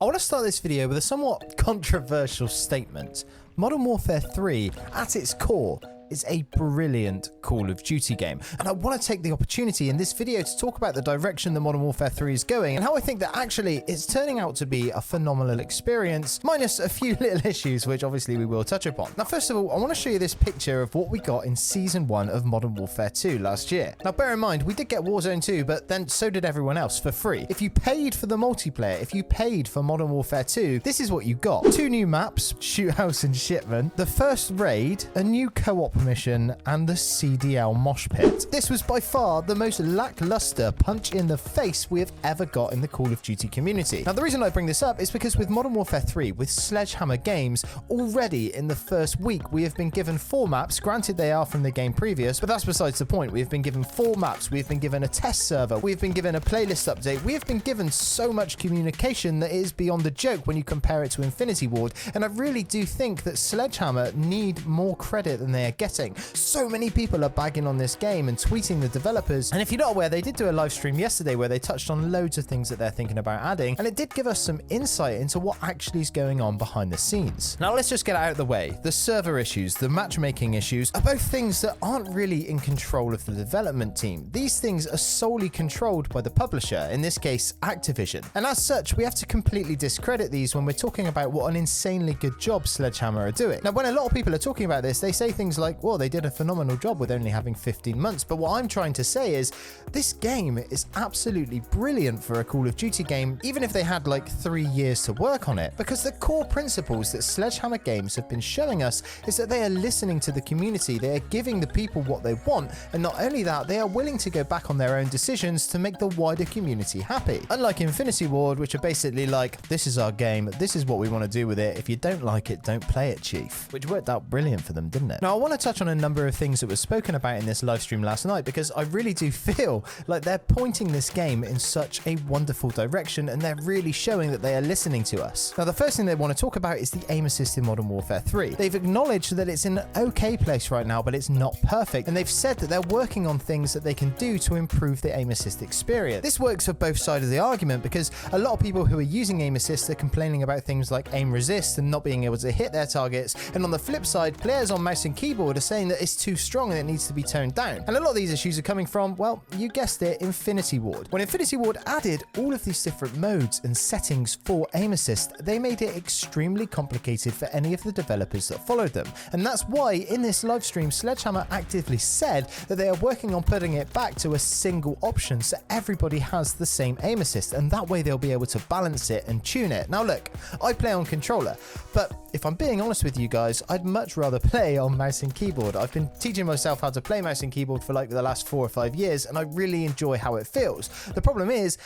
I want to start this video with a somewhat controversial statement. Modern Warfare 3, at its core, is a brilliant Call of Duty game. And I want to take the opportunity in this video to talk about the direction that Modern Warfare 3 is going and how I think that actually it's turning out to be a phenomenal experience, minus a few little issues, which obviously we will touch upon. Now, first of all, I want to show you this picture of what we got in Season 1 of Modern Warfare 2 last year. Now, bear in mind, we did get Warzone 2, but then so did everyone else for free. If you paid for the multiplayer, if you paid for Modern Warfare 2, this is what you got. 2 new maps, Shoot House and Shipment, the first raid, a new co-op mission, and the CDL mosh pit. This was by far the most lackluster punch in the face we have ever got in the Call of Duty community. Now, the reason I bring this up is because with Modern Warfare 3, with Sledgehammer Games, already in the first week, we have been given 4 maps. Granted, they are from the game previous, but that's besides the point. We have been given 4 maps. We have been given a test server. We have been given a playlist update. We have been given so much communication that it is beyond a joke when you compare it to Infinity Ward. And I really do think that Sledgehammer need more credit than they are getting. So many people are bagging on this game and tweeting the developers. And if you're not aware, they did do a live stream yesterday where they touched on loads of things that they're thinking about adding. And it did give us some insight into what actually is going on behind the scenes. Now, let's just get out of the way. The server issues, the matchmaking issues are both things that aren't really in control of the development team. These things are solely controlled by the publisher, in this case, Activision. And as such, we have to completely discredit these when we're talking about what an insanely good job Sledgehammer are doing. Now, when a lot of people are talking about this, they say things like, well, they did a phenomenal job with only having 15 months. But what I'm trying to say is this game is absolutely brilliant for a Call of Duty game, even if they had like 3 years to work on it, because the core principles that Sledgehammer Games have been showing us is that they are listening to the community. They are giving the people what they want. And not only that, they are willing to go back on their own decisions to make the wider community happy. Unlike Infinity Ward, which are basically like, this is our game. This is what we want to do with it. If you don't like it, don't play it, chief. Which worked out brilliant for them, didn't it? Now, I want to touch on a number of things that were spoken about in this live stream last night, because I really do feel like they're pointing this game in such a wonderful direction and they're really showing that they are listening to us. Now, the first thing they want to talk about is the aim assist in Modern Warfare 3. They've acknowledged that it's in an okay place right now, but it's not perfect. And they've said that they're working on things that they can do to improve the aim assist experience. This works for both sides of the argument, because a lot of people who are using aim assist are complaining about things like aim resist and not being able to hit their targets. And on the flip side, players on mouse and keyboard are saying that it's too strong and it needs to be toned down. And a lot of these issues are coming from, well, you guessed it, Infinity Ward. When Infinity Ward added all of these different modes and settings for aim assist, they made it extremely complicated for any of the developers that followed them. And that's why in this live stream, Sledgehammer actively said that they are working on putting it back to a single option so everybody has the same aim assist, and that way they'll be able to balance it and tune it. Now look, I play on controller, but if I'm being honest with you guys, I'd much rather play on mouse and keyboard. I've been teaching myself how to play mouse and keyboard for like the last 4 or 5 years, and I really enjoy how it feels. The problem is,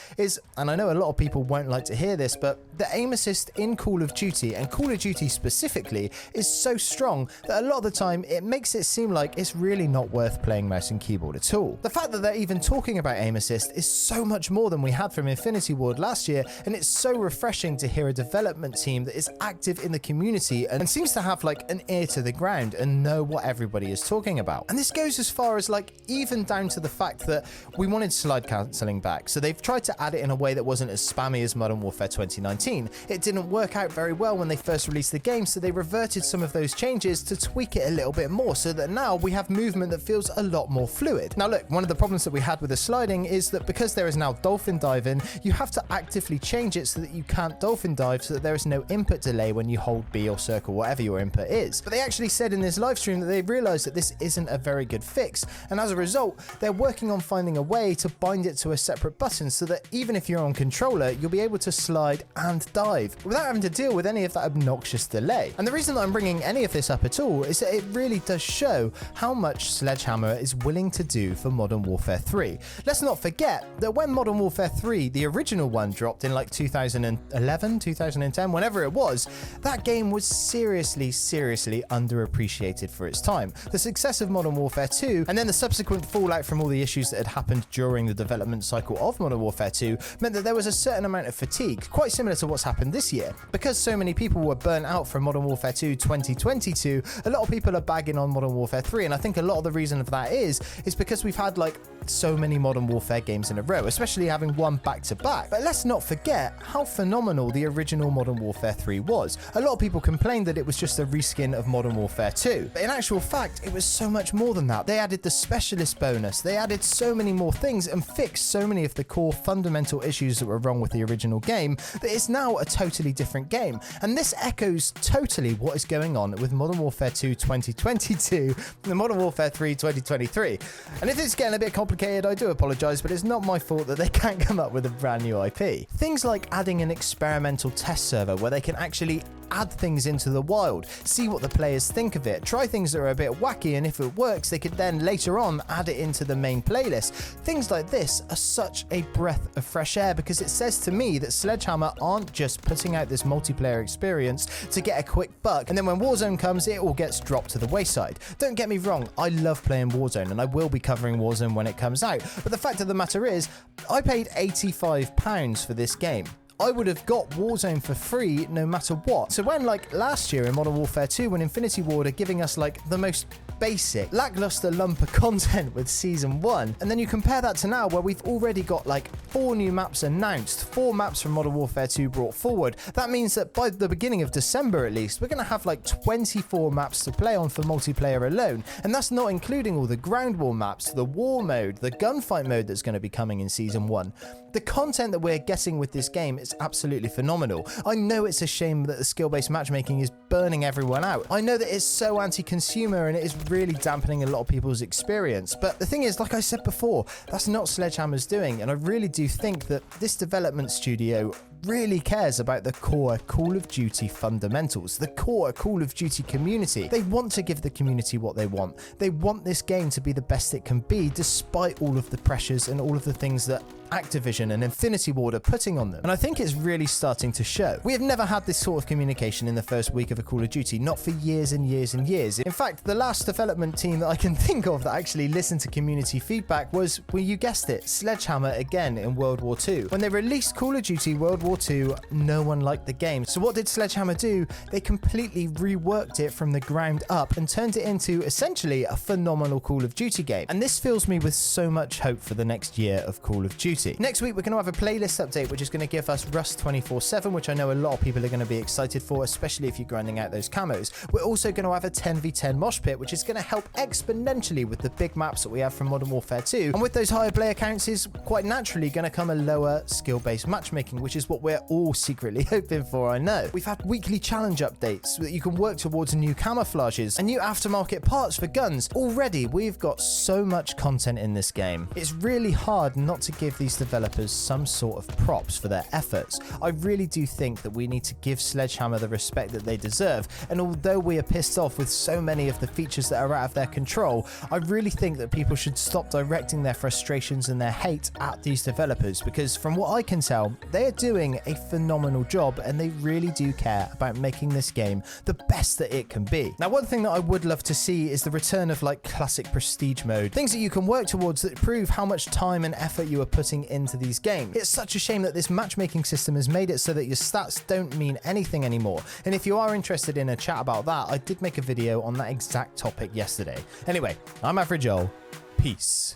and I know a lot of people won't like to hear this, but the aim assist in Call of Duty, and Call of Duty specifically, is so strong that a lot of the time it makes it seem like it's really not worth playing mouse and keyboard at all. The fact that they're even talking about aim assist is so much more than we had from Infinity Ward last year, and it's so refreshing to hear a development team that is active in the community and seems to have like an ear to the ground and know what everybody is talking about. And this goes as far as like even down to the fact that we wanted slide cancelling back, so they've tried to add it in a way that wasn't as spammy as Modern Warfare 2019. It didn't work out very well when they first released the game, so they reverted some of those changes to tweak it a little bit more so that now we have movement that feels a lot more fluid. Now look, one of the problems that we had with the sliding is that because there is now dolphin diving, you have to actively change it so that you can't dolphin dive, so that there is no input delay when you hold B or circle, whatever your input is. But they actually said in this live stream that they realized that this isn't a very good fix, and as a result they're working on finding a way to bind it to a separate button so that even if you're on controller, you'll be able to slide and dive without having to deal with any of that obnoxious delay. And the reason that I'm bringing any of this up at all is that it really does show how much Sledgehammer is willing to do for Modern Warfare 3. Let's not forget that when Modern Warfare 3, the original one, dropped in like 2011, 2010, whenever it was, that game was seriously underappreciated for its time. The success of Modern Warfare 2 and then the subsequent fallout from all the issues that had happened during the development cycle of Modern Warfare 2 meant that there was a certain amount of fatigue, quite similar to what's happened this year. Because so many people were burnt out from Modern Warfare 2 2022, a lot of people are bagging on Modern Warfare 3, and I think a lot of the reason of that is because we've had like so many Modern Warfare games in a row, especially having one back to back. But let's not forget how phenomenal the original Modern Warfare 3 was. A lot of people complained that it was just a reskin of Modern Warfare 2, but in actual fact it was so much more than that. They added the specialist bonus, they added so many more things and fixed so many of the core fundamental issues that were wrong with the original game that it's now a totally different game. And this echoes totally what is going on with Modern Warfare 2 2022 and Modern Warfare 3 2023. And if it's getting a bit complicated, I do apologise, but it's not my fault that they can't come up with a brand new IP. Things like adding an experimental test server where they can actually add things into the wild, see what the players think of it, try things that are a bit wacky, and if it works they could then later on add it into the main playlist. Things like this are such a breath of fresh air because it says to me that Sledgehammer aren't just putting out this multiplayer experience to get a quick buck and then when Warzone comes it all gets dropped to the wayside. Don't get me wrong, I love playing Warzone and I will be covering Warzone when it comes out, but the fact of the matter is I paid £85 for this game. I would have got Warzone for free no matter what. So when like last year in Modern Warfare 2 when Infinity Ward are giving us like the most basic lackluster lump of content with season 1 and then you compare that to now where we've already got like 4 new maps announced, 4 maps from Modern Warfare 2 brought forward, that means that by the beginning of December at least we're going to have like 24 maps to play on for multiplayer alone, and that's not including all the ground war maps, the war mode, the gunfight mode that's going to be coming in season 1. The content that we're getting with this game is absolutely phenomenal. I know it's a shame that the skill-based matchmaking is burning everyone out. I know that it's so anti-consumer and it is really dampening a lot of people's experience. But the thing is, like I said before, that's not Sledgehammer's doing. And I really do think that this development studio really cares about the core Call of Duty fundamentals, the core Call of Duty community. They want to give the community what they want. They want this game to be the best it can be despite all of the pressures and all of the things that Activision and Infinity Ward are putting on them. And I think it's really starting to show. We have never had this sort of communication in the first week of a Call of Duty, not for years and years and years. In fact, the last development team that I can think of that actually listened to community feedback was, well, you guessed it, Sledgehammer again in World War II. When they released Call of Duty World War II, no one liked the game. So what did Sledgehammer do? They completely reworked it from the ground up and turned it into essentially a phenomenal Call of Duty game. And this fills me with so much hope for the next year of Call of Duty. Next week, we're going to have a playlist update, which is going to give us Rust 24/7, which I know a lot of people are going to be excited for, especially if you're grinding out those camos. We're also going to have a 10v10 mosh pit, which is going to help exponentially with the big maps that we have from Modern Warfare 2. And with those higher player counts is quite naturally going to come a lower skill-based matchmaking, which is what we're all secretly hoping for, I know. We've had weekly challenge updates so that you can work towards new camouflages and new aftermarket parts for guns. Already, we've got so much content in this game. It's really hard not to give these developers some sort of props for their efforts. I really do think that we need to give Sledgehammer the respect that they deserve, and although we are pissed off with so many of the features that are out of their control, I really think that people should stop directing their frustrations and their hate at these developers, because from what I can tell, they are doing a phenomenal job and they really do care about making this game the best that it can be. Now, one thing that I would love to see is the return of like classic prestige mode, things that you can work towards that prove how much time and effort you are putting into these games. It's such a shame that this matchmaking system has made it so that your stats don't mean anything anymore. And if you are interested in a chat about that, I did make a video on that exact topic yesterday. Anyway, I'm Average Joel. Peace.